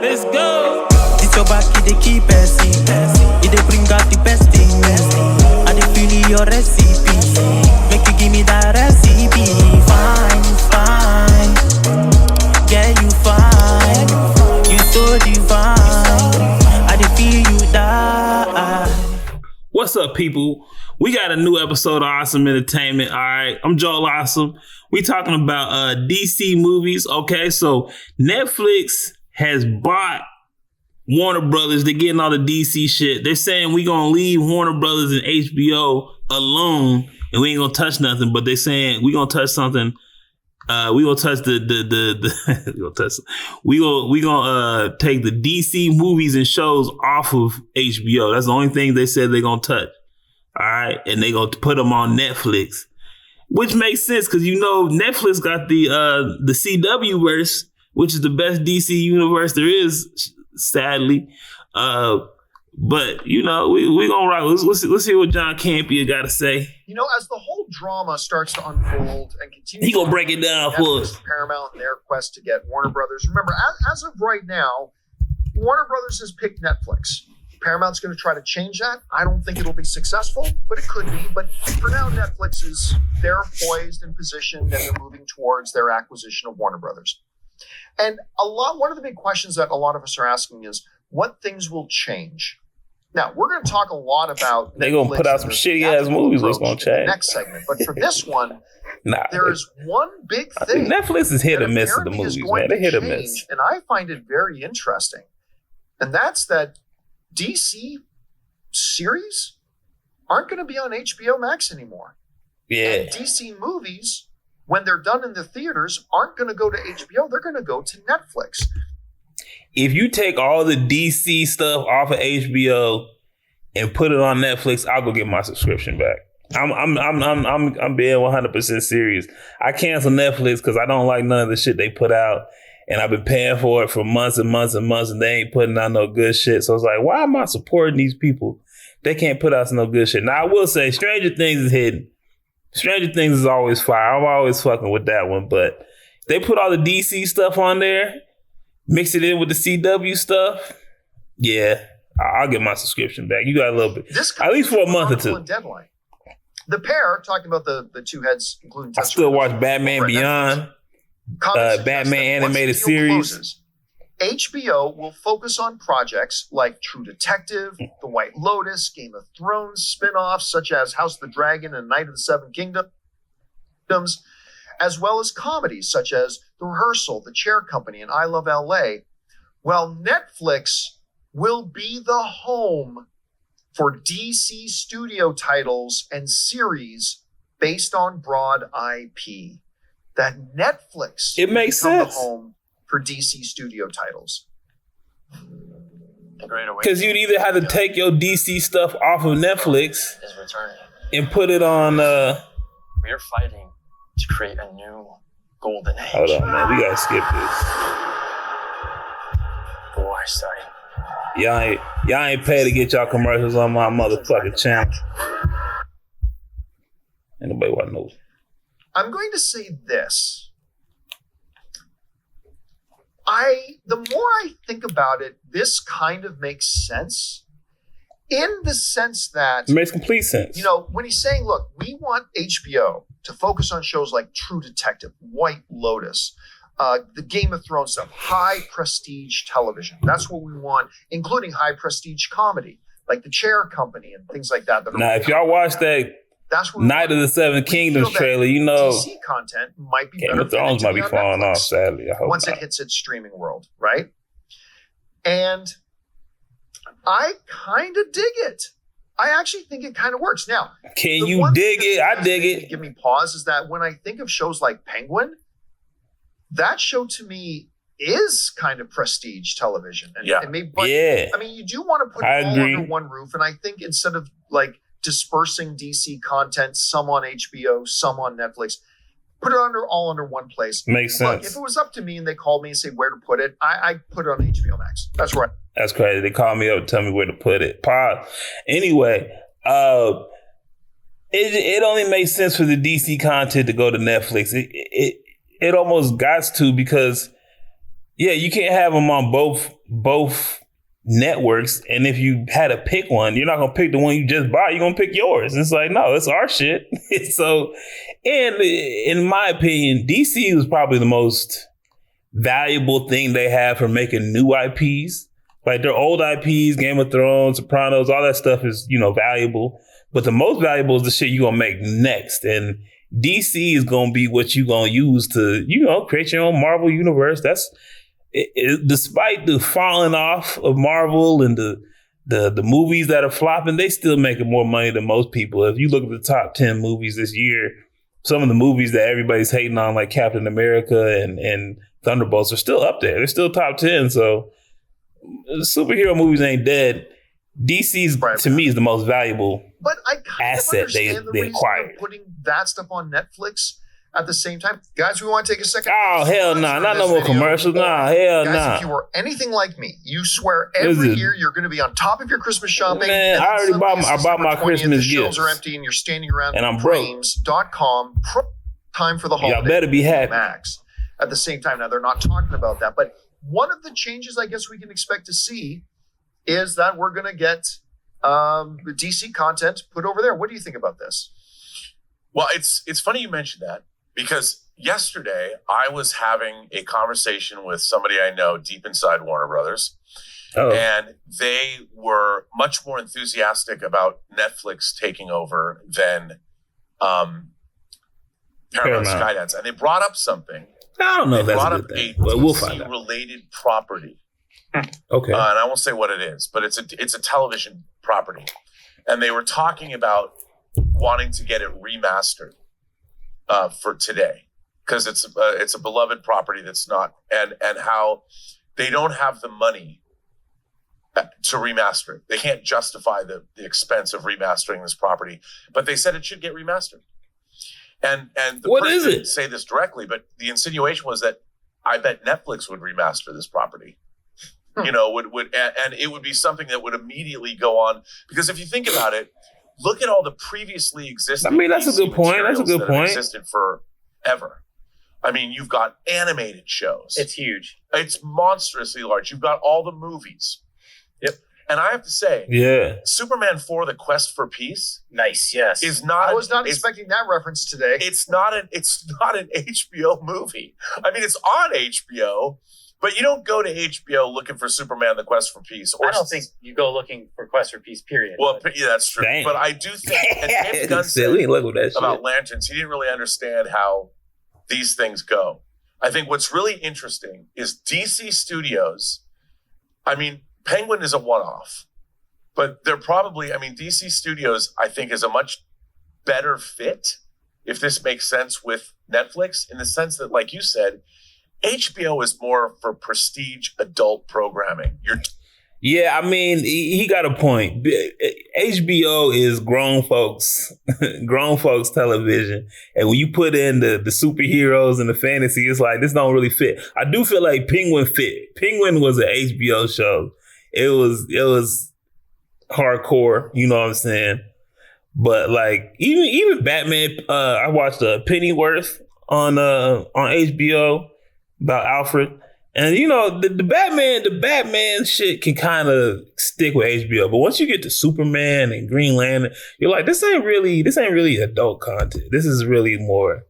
Let's go. It's your back, it dey keep passing. It dey bring out the best thing. I dey feel your recipe. Make you give me that recipe. Fine, fine. Yeah, you fine. You so divine. I dey feel you die. What's up, people? We got a new episode of Awesome Entertainment. All right, I'm Joel Awesome. We talking about DC movies. Okay, so Netflix has bought Warner Brothers. They're getting all the DC shit. They're saying we gonna leave Warner Brothers and HBO alone, and we ain't gonna touch nothing. But they're saying we gonna touch something. We gonna touch we gonna take the DC movies and shows off of HBO. That's the only thing they said they're gonna touch. All right, and they gonna put them on Netflix, which makes sense because you know Netflix got the CW verse, which is the best DC universe there is, sadly. But you know we gonna rock. Let's see what John Campia got to say. You know, as the whole drama starts to unfold and continue, he gonna break it down for us. Paramount and their quest to get Warner Brothers. Remember, as of right now, Warner Brothers has picked Netflix. Paramount's going to try to change that. I don't think it'll be successful, but it could be. But for now, Netflix they're poised and positioned, and they're moving towards their acquisition of Warner Brothers. And one of the big questions that a lot of us are asking is, what things will change? Now, we're going to talk a lot about they're going to put out some shitty ass movies. What's going to change? Next segment. But for this one, there is one big thing. Netflix is hit or miss with the movies, man. They hit or miss. And I find it very interesting. And that's that DC series aren't going to be on HBO Max anymore. Yeah. And DC movies, when they're done in the theaters, aren't going to go to HBO. They're going to go to Netflix. If you take all the DC stuff off of HBO and put it on Netflix, I'll go get my subscription back. I'm being 100% serious. I canceled Netflix because I don't like none of the shit they put out. And I've been paying for it for months and months and months, and they ain't putting out no good shit. So it's like, why am I supporting these people? They can't put out no good shit. Now, I will say, Stranger Things is hidden. Stranger Things is always fire. I'm always fucking with that one. But they put all the DC stuff on there, mix it in with the CW stuff. Yeah, I'll get my subscription back. You got a little bit. At least for a month or two. Deadline. The pair, talking about the two heads, including I still watch Batman Beyond. Batman animated series. Closes, HBO will focus on projects like True Detective, The White Lotus, Game of Thrones spin-offs such as House of the Dragon and Night of the Seven Kingdoms, as well as comedies such as The Rehearsal, The Chair Company, and I Love LA. Well, Netflix will be the home for DC studio titles and series based on broad IP. That Netflix it makes sense. The home for DC studio titles. Because you'd either have to take your DC stuff off of Netflix and put it on. We're fighting to create a new golden age. Hold on, man. We gotta skip this. Boy, sorry. Y'all ain't paid to get y'all commercials on my motherfucking channel. Ain't nobody want to know. I'm going to say this. The more I think about it, this kind of makes sense in the sense that it makes complete sense. You know, when he's saying, look, we want HBO to focus on shows like True Detective, White Lotus, the Game of Thrones stuff, high prestige television. That's what we want, including high prestige comedy, like The Chair Company and things like that. Now, if y'all watch that Night of the Seven Kingdoms trailer, you know, DC content might be Game of Thrones might be falling off, sadly. I hope once not. It hits its streaming world, right? And I kind of dig it. I actually think it kind of works. Now, can you dig it? I dig it. Give me pause is that when I think of shows like Penguin, that show to me is kind of prestige television. And, yeah. I mean, you do want to put it all under one roof. And I think instead of like dispersing DC content, some on HBO, some on Netflix, put it all under one place. Makes sense. Look, if it was up to me and they called me and say where to put it, I'd put it on HBO Max. That's right. That's crazy. They called me up and tell me where to put it. Anyway, it only makes sense for the DC content to go to Netflix. It almost got to because Yeah, you can't have them on both networks. And if you had to pick one, you're not gonna pick the one you just bought. You're gonna pick yours. It's like, no, it's our shit. So, and in my opinion, DC was probably the most valuable thing they have for making new IPs. Like their old IPs, Game of Thrones, Sopranos, all that stuff is, valuable. But the most valuable is the shit you're gonna make next. And DC is gonna be what you're gonna use to, create your own Marvel universe. That's despite the falling off of Marvel and the movies that are flopping, they still making more money than most people. If you look at the top 10 movies this year, some of the movies that everybody's hating on, like Captain America and Thunderbolts, are still up there. They're still top 10. So superhero movies ain't dead. DC's to me is the most valuable asset they acquired. Putting that stuff on Netflix at the same time, guys, we want to take a second. Oh hell no! Not no more commercials. Nah, hell no. Guys, if you were anything like me, you swear every year you're going to be on top of your Christmas shopping. Man, I already bought my Christmas gifts. The shelves are empty, and you're standing around. And I'm broke. Frames.com. Time for the holiday. Y'all better be happy. Max. At the same time, now they're not talking about that, but one of the changes I guess we can expect to see is that we're going to get the DC content put over there. What do you think about this? Well, it's funny you mentioned that, because yesterday I was having a conversation with somebody I know deep inside Warner Brothers, and they were much more enthusiastic about Netflix taking over than Paramount Skydance. And they brought up something. I don't know if that's a good thing, but we'll find out. Related property. Okay. And I won't say what it is, but it's a television property. And they were talking about wanting to get it remastered for today, because it's a beloved property that's not, and how they don't have the money to remaster it. They can't justify the expense of remastering this property, but they said it should get remastered. And the what person is it? didn't say this directly, but the insinuation was that I bet Netflix would remaster this property. Would and it would be something that would immediately go on, because if you think about it, look at all the previously existing. I mean, that's a good point. That's a good point. Existed forever. I mean, you've got animated shows. It's huge. It's monstrously large. You've got all the movies. Yep. And I have to say, yeah, Superman 4: The Quest for Peace, nice, yes, is not. I was not expecting that reference today. It's not an HBO movie. I mean, it's on HBO, but you don't go to HBO looking for Superman: The Quest for Peace. I don't think you go looking for Quest for Peace. Period. Well, yeah, that's true. Damn. But I do think, and James Gunn said about lanterns, he didn't really understand how these things go. I think what's really interesting is DC Studios. I mean, Penguin is a one-off, but they're probably, DC Studios, I think, is a much better fit, if this makes sense, with Netflix, in the sense that, like you said, HBO is more for prestige adult programming. Yeah, I mean, he got a point. HBO is grown folks television. And when you put in the superheroes and the fantasy, it's like, this don't really fit. I do feel like Penguin fit. Penguin was an HBO show. It was hardcore, you know what I'm saying? But like, even Batman, I watched Pennyworth on HBO about Alfred. And the Batman shit can kind of stick with HBO, but once you get to Superman and Green Lantern, you're like, this ain't really adult content. This is really more,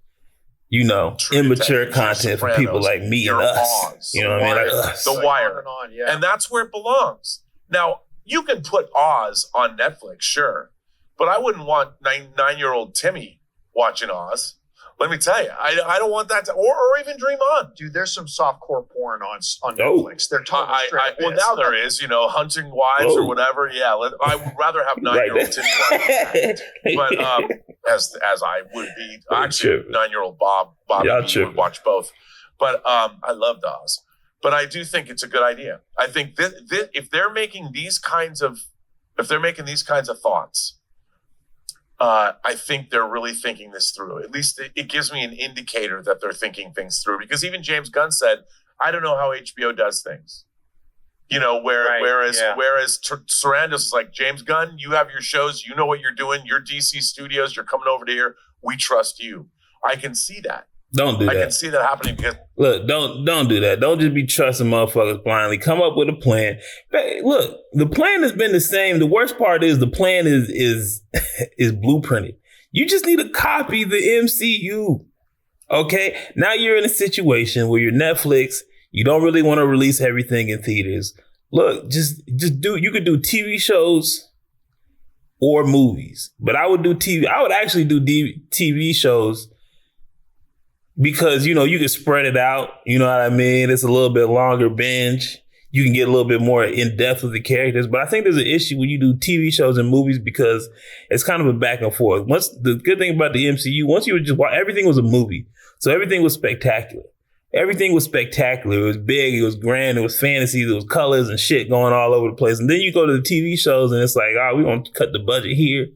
immature content for people like me and us. Oz, you know what I mean? Like us. The Wire. Yeah. And that's where it belongs. Now, you can put Oz on Netflix, sure, but I wouldn't want 9-year-old Timmy watching Oz. Let me tell you, I don't want that to, or even Dream On. Dude, there's some softcore porn on Netflix. They're totally straight. Well, now there is, Hunting Wives or whatever. Yeah, I would rather have 9-year-old Timmy watching that. But as I would be, actually, 9-year-old Bobby would watch both. But I loved Oz. But I do think it's a good idea. I think if they're making these kinds of thoughts, I think they're really thinking this through. At least it gives me an indicator that they're thinking things through. Because even James Gunn said, "I don't know how HBO does things." Whereas Sarandis is like, James Gunn, you have your shows, you know what you're doing. You're DC Studios, you're coming over to here. We trust you. I can see that. Don't do that. I can see that happening because look, don't do that. Don't just be trusting motherfuckers blindly. Come up with a plan. Look, the plan has been the same. The worst part is the plan is blueprinted. You just need to copy the MCU. Okay? Now you're in a situation where you're Netflix. You don't really want to release everything in theaters. Look, just do. You could do TV shows or movies, but I would do TV. I would actually do TV shows. Because, you can spread it out. You know what I mean? It's a little bit longer binge. You can get a little bit more in depth with the characters. But I think there's an issue when you do TV shows and movies because it's kind of a back and forth. The good thing about the MCU, once you were just watch, everything was a movie. So everything was spectacular. Everything was spectacular. It was big. It was grand. It was fantasy. There was colors and shit going all over the place. And then you go to the TV shows and it's like, we're going to cut the budget here.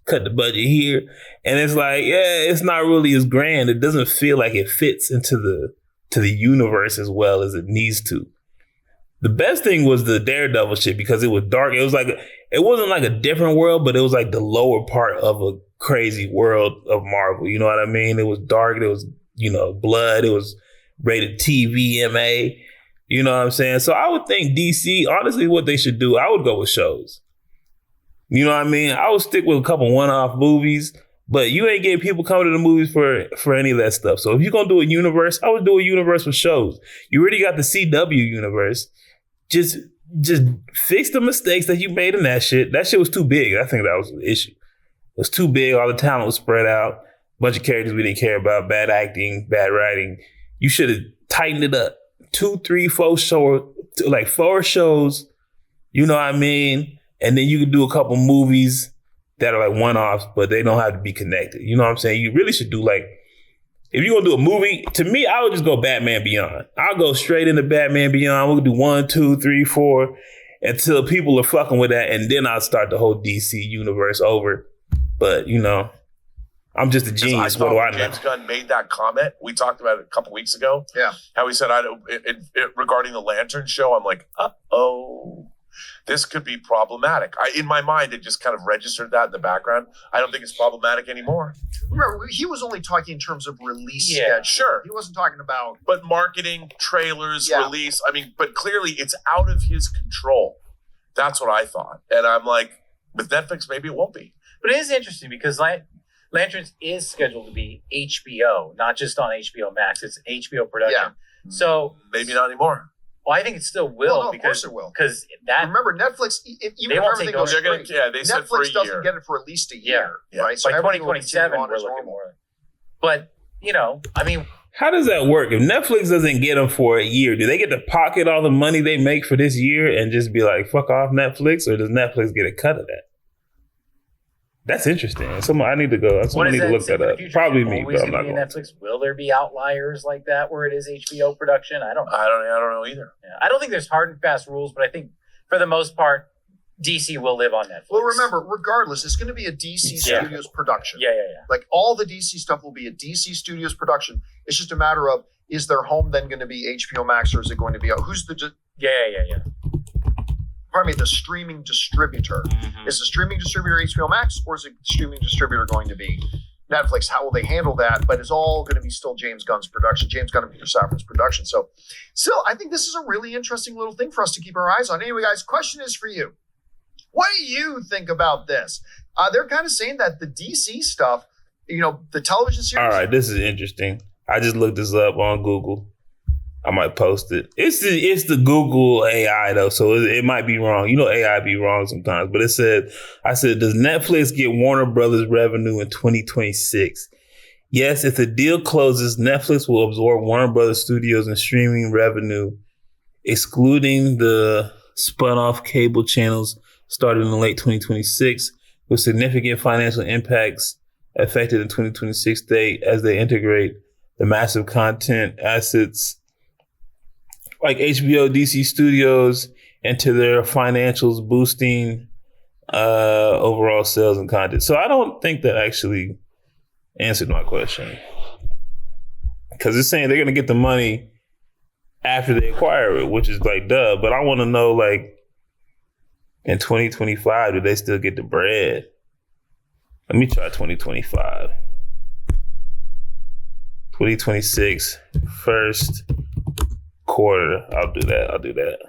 Cut the budget here. And it's like, it's not really as grand. It doesn't feel like it fits into the universe as well as it needs to. The best thing was the Daredevil shit because it was dark. It was like, it wasn't like a different world, but it was like the lower part of a crazy world of Marvel. You know what I mean? It was dark. It was, blood. It was rated TVMA. You know what I'm saying? So I would think DC, honestly, what they should do, I would go with shows. You know what I mean? I would stick with a couple one-off movies, but you ain't getting people coming to the movies for any of that stuff. So if you're going to do a universe, I would do a universe with shows. You already got the CW universe. Just fix the mistakes that you made in that shit. That shit was too big. I think that was the issue. It was too big. All the talent was spread out. Bunch of characters we didn't care about. Bad acting, bad writing. You should have tightened it up. 2, 3, 4 shows, like 4 shows. You know what I mean? And then you can do a couple movies that are like one-offs, but they don't have to be connected. You know what I'm saying? You really should do like, if you're going to do a movie, to me, I would just go Batman Beyond. I'll go straight into Batman Beyond. We'll do 1, 2, 3, 4 until people are fucking with that. And then I'll start the whole DC universe over. But, I'm just a genius. What do I know? James Gunn made that comment. We talked about it a couple weeks ago. Yeah. How he said, regarding the Lantern show, I'm like, this could be problematic. In my mind, it just kind of registered that in the background. I don't think it's problematic anymore. Remember, he was only talking in terms of release schedule. Sure. He wasn't talking about... But marketing, trailers, release, but clearly it's out of his control. That's what I thought. And I'm like, with Netflix, maybe it won't be. But it is interesting because Lanterns is scheduled to be HBO, not just on HBO Max. It's an HBO production. Yeah. So... Maybe not anymore. Well, I think it still will. Well, no, of course it will. Because that... Remember, Netflix, even if everything goes great, they said for a year. Netflix doesn't get it for at least a year. Yeah. Right? So by 2027, we're looking more. But, how does that work? If Netflix doesn't get them for a year, do they get to pocket all the money they make for this year and just be like, fuck off Netflix? Or does Netflix get a cut of that? That's interesting. I need to go. Someone need to look that up. Probably me, but I'm not going. Netflix. Will there be outliers like that where it is HBO production? I don't know. I don't know either. Yeah. I don't think there's hard and fast rules, but I think for the most part, DC will live on Netflix. Well, remember, regardless, it's going to be a DC Studios production. Yeah. Like all the DC stuff will be a DC Studios production. It's just a matter of, is their home then going to be HBO Max or is it going to be who's the? Yeah. Pardon me, the streaming distributor. Mm-hmm. Is the streaming distributor HBO Max or is the streaming distributor going to be Netflix? How will they handle that? But it's all going to be still James Gunn's production, James Gunn and Peter Safran's production. So still, I think this is a really interesting little thing for us to keep our eyes on. Anyway, guys, question is for you. What do you think about this? They're kind of saying that the DC stuff, the television series. All right, this is interesting. I just looked this up on Google. I might post it. It's the Google AI though, so it might be wrong. AI be wrong sometimes. But I said, does Netflix get Warner Brothers revenue in 2026? Yes, if the deal closes, Netflix will absorb Warner Brothers Studios and streaming revenue, excluding the spun-off cable channels started in late 2026, with significant financial impacts affected in 2026 as they integrate the massive content assets like HBO, DC Studios into their financials, boosting overall sales and content. So I don't think that actually answered my question. Because it's saying they're going to get the money after they acquire it, which is like, duh. But I want to know, like, in 2025, do they still get the bread? Let me try 2025. 2026 first quarter. I'll do that.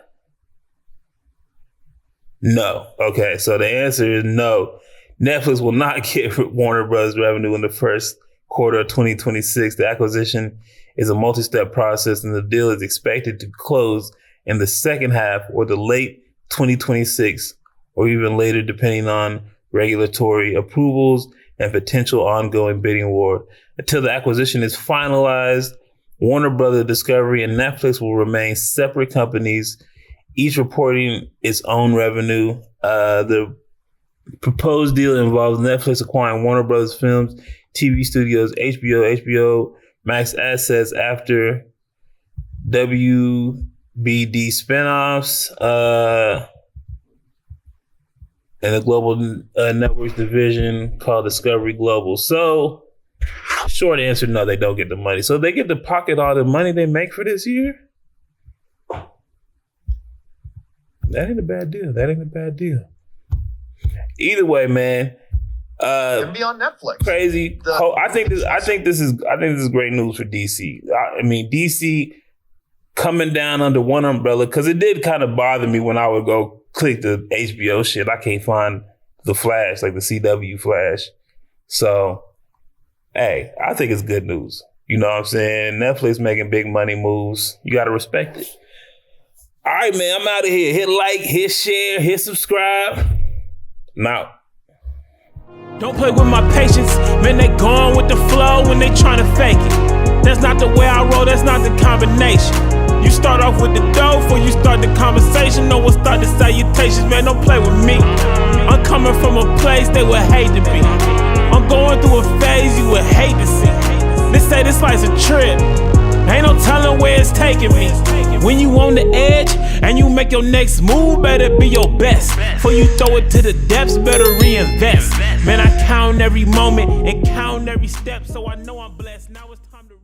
No. Okay, so the answer is no. Netflix will not get Warner Bros. Revenue in the first quarter of 2026. The acquisition is a multi-step process, and the deal is expected to close in the second half or the late 2026, or even later, depending on regulatory approvals and potential ongoing bidding war. Until the acquisition is finalized, Warner Bros. Discovery and Netflix will remain separate companies, each reporting its own revenue. The proposed deal involves Netflix acquiring Warner Bros. Films, TV studios, HBO Max assets after WBD spinoffs, and a global networks division called Discovery Global. So, short answer, no, they don't get the money. So they get to pocket all the money they make for this year? That ain't a bad deal. Either way, man. Can be on Netflix. Crazy. I think this is great news for DC. I mean, DC coming down under one umbrella, because it did kind of bother me when I would go click the HBO shit. I can't find the Flash, like the CW Flash. So, hey, I think it's good news. You know what I'm saying? Netflix making big money moves. You got to respect it. All right, man, I'm out of here. Hit like, hit share, hit subscribe. Now. Don't play with my patience, man, they gone with the flow when they tryna fake it. That's not the way I roll, that's not the combination. You start off with the dough before you start the conversation. No one start the salutations, man, don't play with me. I'm coming from a place they would hate to be. I'm going through a phase you would hate to see. They say this life's a trip, ain't no telling where it's taking me. When you on the edge and you make your next move, better be your best. Before you throw it to the depths, better reinvest. Man, I count every moment and count every step, so I know I'm blessed. Now it's time to